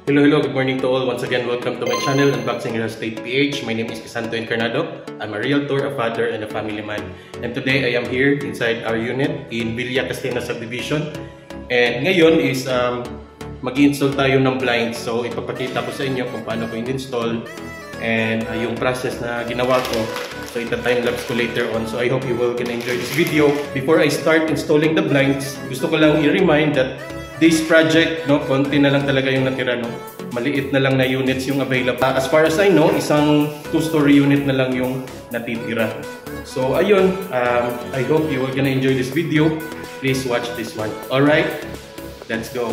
Hello, good morning to all. Once again, welcome to my channel, Unboxing Real Estate PH. My name is Crisanto Encarnado. I'm a realtor, a father, and a family man. And today, I am here inside our unit in Villa Castena Subdivision. And ngayon is mag-install tayo ng blinds. So, ipapakita ko sa inyo kung paano ko in-install and yung process na ginawa ko. So, ita-time-lapse ko later on. So, I hope you will gonna enjoy this video. Before I start installing the blinds, gusto ko lang i-remind that this project, no, konti na lang talaga yung natira, no. Maliit na lang na units yung available. As far as I know, isang 2-story unit na lang yung natitira. So, ayun, I hope you will gonna enjoy this video. Please watch this one. Alright, let's go.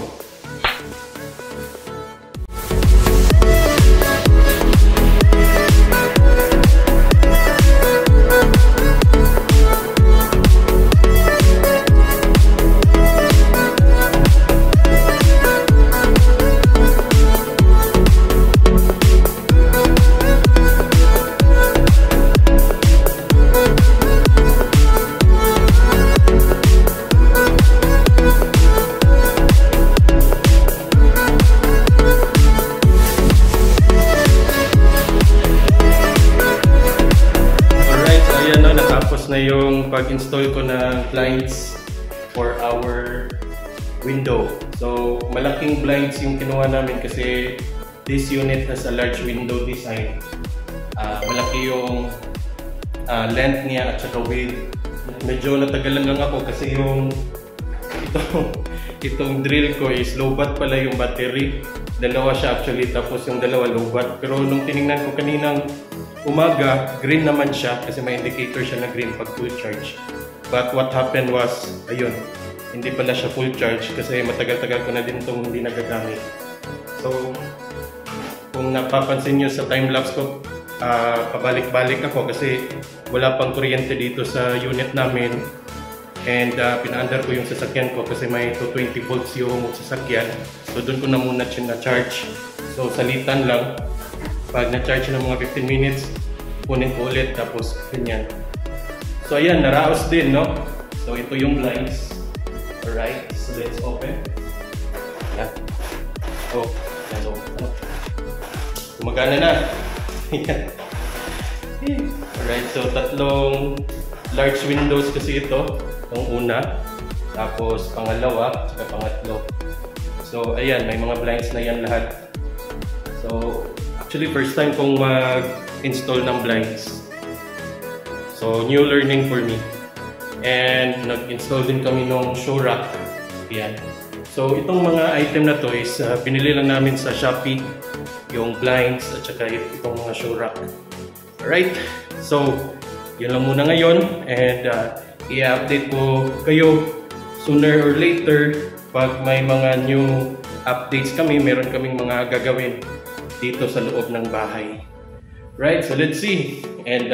Na yung pag-install ko ng blinds for our window. So, malaking blinds yung kinuha namin kasi this unit has a large window design. Malaki yung length niya at saka width. Medyo natagalan lang ako kasi yung itong drill ko is low-watt pala yung battery. Dalawa siya actually, tapos yung dalawa low-watt. Pero nung tinignan ko kaninang umaga, green naman siya kasi may indicator siya na green pag full charge. But what happened was, ayun, hindi pala siya full charge kasi matagal-tagal ko na din itong hindi nagagamit. So, kung napapansin nyo sa time-lapse ko, pabalik-balik ako kasi wala pang kuryente dito sa unit namin. And pina-under ko yung sasakyan ko kasi may 220 volts yung sasakyan. So, doon ko na muna siya na-charge. So, salitan lang. Pag na-charge ng mga 15 minutes, kunin ko ulit, tapos ganyan. So ayan, naraos din, no? So ito yung blinds. Alright, so let's open. Ayan. Oh, ayan, so gumagana na. Alright, so tatlong large windows kasi ito. Itong una, tapos pangalawa, saka pangatlo. So ayan, may mga blinds na yan lahat. So actually, first time kong mag-install ng blinds. So, new learning for me. And nag-install din kami ng show rack. Yan. So, itong mga item na to is pinili lang namin sa Shopee. Yung blinds at saka itong mga show rack. Alright. So, yun lang muna ngayon. And i-update ko kayo sooner or later pag may mga new updates kami. Meron kaming mga gagawin dito sa loob ng bahay. Right, so let's see. And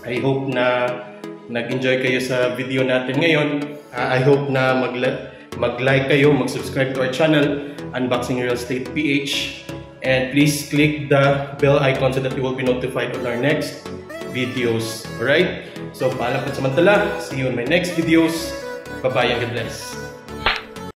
I hope na nag-enjoy kayo sa video natin ngayon. I hope na mag-like kayo, mag-subscribe to our channel, Unboxing Real Estate PH. And please click the bell icon so that you will be notified on our next videos. Alright? So, paalam po samantala. See you in my next videos. Bye-bye and God bless.